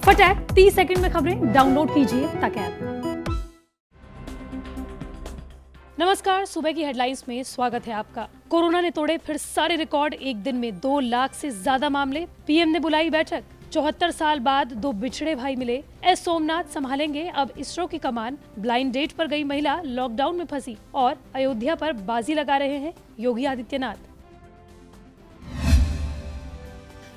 फटाक 30 सेकंड में खबरें डाउनलोड कीजिए तक ऐप। नमस्कार, सुबह की हेडलाइंस में स्वागत है आपका। कोरोना ने तोड़े फिर सारे रिकॉर्ड, एक दिन में 2 लाख से ज्यादा मामले। पीएम ने बुलाई बैठक। 74 साल बाद 2 बिछड़े भाई मिले। एस सोमनाथ संभालेंगे अब इसरो की कमान। ब्लाइंड डेट पर गई महिला लॉकडाउन में फंसी और अयोध्या पर बाजी लगा रहे हैं योगी आदित्यनाथ।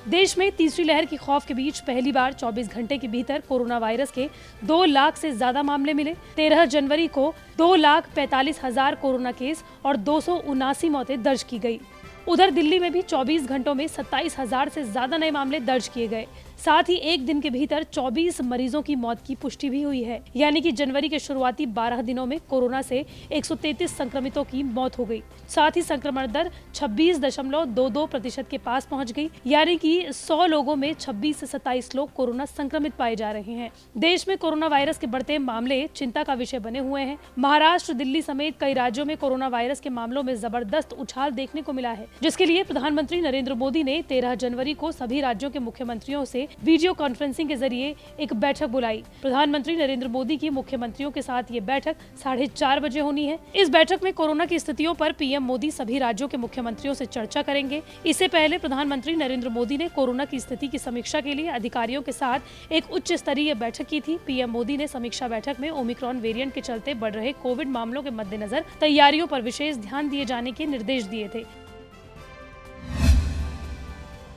देश में तीसरी लहर की खौफ के बीच पहली बार 24 घंटे के भीतर कोरोना वायरस के 2 लाख से ज्यादा मामले मिले। 13 जनवरी को 2,45,000 कोरोना केस और 279 मौतें दर्ज की गई। उधर दिल्ली में भी 24 घंटों में 27,000 से ज्यादा नए मामले दर्ज किए गए। साथ ही एक दिन के भीतर 24 मरीजों की मौत की पुष्टि भी हुई है, यानी कि जनवरी के शुरुआती 12 दिनों में कोरोना से 133 संक्रमितों की मौत हो गई। साथ ही संक्रमण दर 26.22% के पास पहुंच गई, यानी कि 100 लोगों में 26 से 27 लोग कोरोना संक्रमित पाए जा रहे हैं। देश में कोरोना वायरस के बढ़ते मामले चिंता का विषय बने हुए हैं। महाराष्ट्र, दिल्ली समेत कई राज्यों में कोरोना वायरस के मामलों में जबरदस्त उछाल देखने को मिला है, जिसके लिए प्रधानमंत्री नरेंद्र मोदी ने 13 जनवरी को सभी राज्यों के मुख्यमंत्रियों से वीडियो कॉन्फ्रेंसिंग के जरिए एक बैठक बुलाई। प्रधानमंत्री नरेंद्र मोदी की मुख्यमंत्रियों के साथ ये बैठक 4:30 बजे होनी है। इस बैठक में कोरोना की स्थितियों पर पीएम मोदी सभी राज्यों के मुख्यमंत्रियों से चर्चा करेंगे। इससे पहले प्रधानमंत्री नरेंद्र मोदी ने कोरोना की स्थिति की समीक्षा के लिए अधिकारियों के साथ एक उच्च स्तरीय बैठक की थी। पीएम मोदी ने समीक्षा बैठक में ओमिक्रॉन वेरिएंट के चलते बढ़ रहे कोविड मामलों के मद्देनजर तैयारियों पर विशेष ध्यान दिए जाने के निर्देश दिए थे।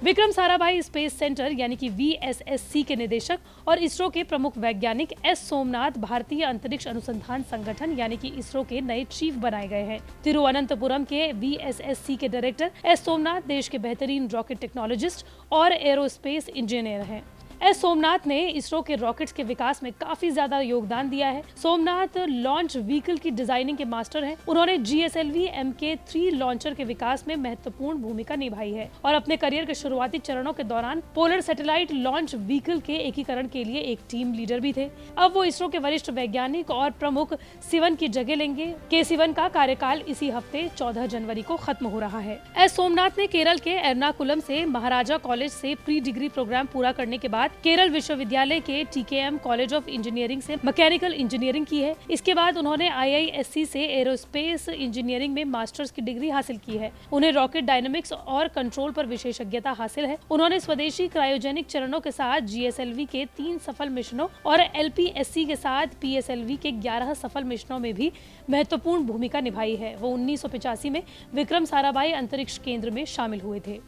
विक्रम साराभाई स्पेस सेंटर यानी कि वीएसएससी के निदेशक और इसरो के प्रमुख वैज्ञानिक एस सोमनाथ भारतीय अंतरिक्ष अनुसंधान संगठन यानी कि इसरो के नए चीफ बनाए गए हैं। तिरुवनंतपुरम के वीएसएससी के डायरेक्टर एस सोमनाथ देश के बेहतरीन रॉकेट टेक्नोलॉजिस्ट और एरोस्पेस इंजीनियर हैं। एस सोमनाथ ने इसरो के रॉकेट्स के विकास में काफी ज्यादा योगदान दिया है। सोमनाथ लॉन्च व्हीकल की डिजाइनिंग के मास्टर हैं। उन्होंने GSLV Mk3 लॉन्चर के विकास में महत्वपूर्ण भूमिका निभाई है और अपने करियर के शुरुआती चरणों के दौरान पोलर सैटेलाइट लॉन्च व्हीकल के एकीकरण के लिए एक टीम लीडर भी थे। अब वो इसरो के वरिष्ठ वैज्ञानिक और प्रमुख सिवन की जगह लेंगे। के सिवन का कार्यकाल इसी हफ्ते 14 जनवरी को खत्म हो रहा है। एस सोमनाथ ने केरल के एर्नाकुलम से महाराजा कॉलेज से प्री डिग्री प्रोग्राम पूरा करने के बाद केरल विश्वविद्यालय के TKM कॉलेज ऑफ इंजीनियरिंग से मैकेनिकल इंजीनियरिंग की है। इसके बाद उन्होंने IISc से एरोस्पेस इंजीनियरिंग में मास्टर्स की डिग्री हासिल की है। उन्हें रॉकेट डायनामिक्स और कंट्रोल पर विशेषज्ञता हासिल है। उन्होंने स्वदेशी क्रायोजेनिक चरणों के साथ GSLV के 3 सफल मिशनों और LPSC के साथ PSLV के 11 सफल मिशनों में भी महत्वपूर्ण भूमिका निभाई है। वो 1985 में विक्रम साराभाई अंतरिक्ष केंद्र में शामिल हुए थे।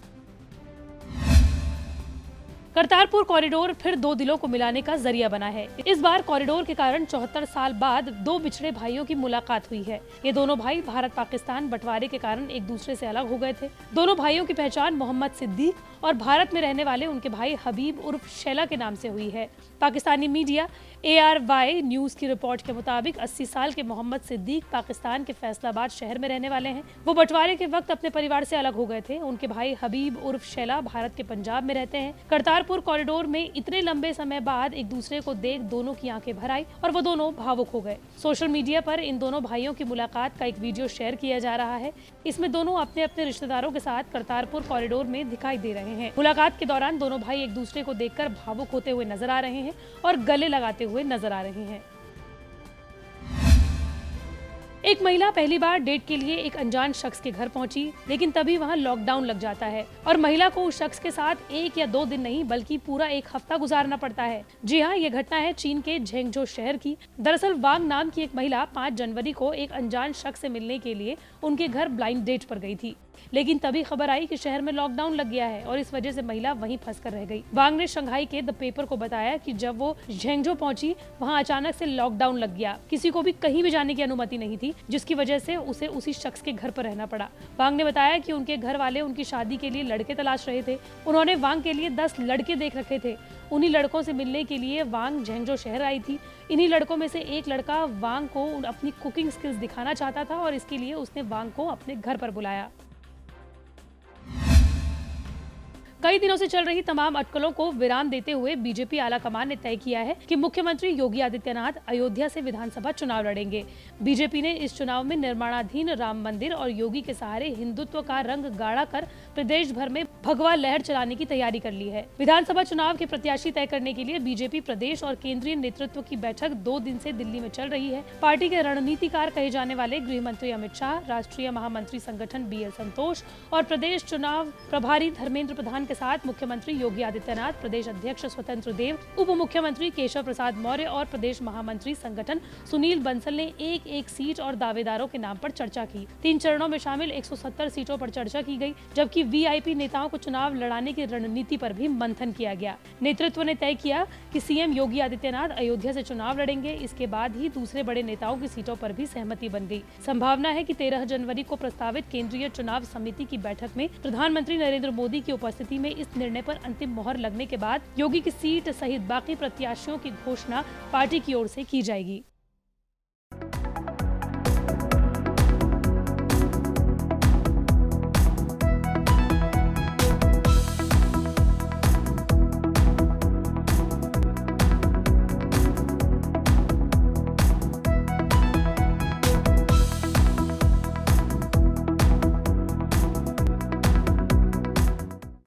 करतारपुर कॉरिडोर फिर 2 दिलों को मिलाने का जरिया बना है। इस बार कॉरिडोर के कारण 74 साल बाद 2 बिछड़े भाइयों की मुलाकात हुई है। ये दोनों भाई भारत पाकिस्तान बंटवारे के कारण एक दूसरे से अलग हो गए थे। दोनों भाइयों की पहचान मोहम्मद सिद्दीक और भारत में रहने वाले उनके भाई हबीब उर्फ शैला के नाम से हुई है। पाकिस्तानी मीडिया ARY न्यूज की रिपोर्ट के मुताबिक 80 साल के मोहम्मद सिद्दीक पाकिस्तान के फैसलाबाद शहर में रहने वाले हैं। वो बंटवारे के वक्त अपने परिवार से अलग हो गए थे। उनके भाई हबीब उर्फ शैला भारत के पंजाब में रहते हैं। करतारपुर कॉरिडोर में इतने लंबे समय बाद एक दूसरे को देख दोनों की आंखें भर आई और वो दोनों भावुक हो गए। सोशल मीडिया पर इन दोनों भाइयों की मुलाकात का एक वीडियो शेयर किया जा रहा है। इसमें दोनों अपने अपने रिश्तेदारों के साथ करतारपुर कॉरिडोर में दिखाई दे रहे हैं। मुलाकात के दौरान दोनों भाई एक दूसरे को देखकर भावुक होते हुए नजर आ रहे हैं और गले लगाते हुए नजर आ रहे हैं। एक महिला पहली बार डेट के लिए एक अनजान शख्स के घर पहुंची, लेकिन तभी वहां लॉकडाउन लग जाता है और महिला को उस शख्स के साथ 1 या 2 दिन नहीं बल्कि पूरा 1 हफ्ता गुजारना पड़ता है। जी हाँ, ये घटना है चीन के झेंगझो शहर की। दरअसल वांग नाम की एक महिला 5 जनवरी को एक अनजान शख्स से मिलने के लिए उनके घर ब्लाइंड डेट पर गई थी, लेकिन तभी खबर आई कि शहर में लॉकडाउन लग गया है और इस वजह से महिला वहीं फंसकर रह गई। वांग ने शंघाई के द पेपर को बताया कि जब वो झेंगझो पहुंची, वहां अचानक से लॉकडाउन लग गया। किसी को भी कहीं भी जाने की अनुमति नहीं थी, जिसकी वजह से उसे उसी शख्स के घर पर रहना पड़ा। वांग ने बताया कि उनके घर वाले उनकी शादी के लिए लड़के तलाश रहे थे। उन्होंने वांग के लिए 10 लड़के देख रखे थे। उन्हीं लड़कों से मिलने के लिए वांग झेंगझो शहर आई थी। इन्हीं लड़कों में से एक लड़का वांग को अपनी कुकिंग स्किल्स दिखाना चाहता था और इसके लिए उसने वांग को अपने घर पर बुलाया। कई दिनों से चल रही तमाम अटकलों को विराम देते हुए बीजेपी आलाकमान ने तय किया है कि मुख्यमंत्री योगी आदित्यनाथ अयोध्या से विधानसभा चुनाव लड़ेंगे। बीजेपी ने इस चुनाव में निर्माणाधीन राम मंदिर और योगी के सहारे हिंदुत्व का रंग गाढ़ा कर प्रदेश भर में भगवा लहर चलाने की तैयारी कर ली है। विधानसभा चुनाव के प्रत्याशी तय करने के लिए बीजेपी प्रदेश और केंद्रीय नेतृत्व की बैठक 2 दिन से दिल्ली में चल रही है। पार्टी के रणनीतिकार कहे जाने वाले गृह मंत्री अमित शाह, राष्ट्रीय महामंत्री संगठन BL संतोष और प्रदेश चुनाव प्रभारी धर्मेंद्र प्रधान के साथ मुख्यमंत्री योगी आदित्यनाथ, प्रदेश अध्यक्ष स्वतंत्र देव, उप मुख्यमंत्री केशव प्रसाद मौर्य और प्रदेश महामंत्री संगठन सुनील बंसल ने एक सीट और दावेदारों के नाम पर चर्चा की। 3 चरणों में शामिल 170 सीटों पर चर्चा की गई, जबकि VIP नेताओं को चुनाव लड़ाने की रणनीति पर भी मंथन किया गया। नेतृत्व ने तय किया कि CM योगी आदित्यनाथ अयोध्या से चुनाव लड़ेंगे। इसके बाद ही दूसरे बड़े नेताओं की सीटों पर भी सहमति बन गई। संभावना है कि 13 जनवरी को प्रस्तावित केंद्रीय चुनाव समिति की बैठक में प्रधानमंत्री नरेंद्र मोदी की उपस्थिति में इस निर्णय पर अंतिम मोहर लगने के बाद योगी की सीट सहित बाकी प्रत्याशियों की घोषणा पार्टी की ओर से की जाएगी।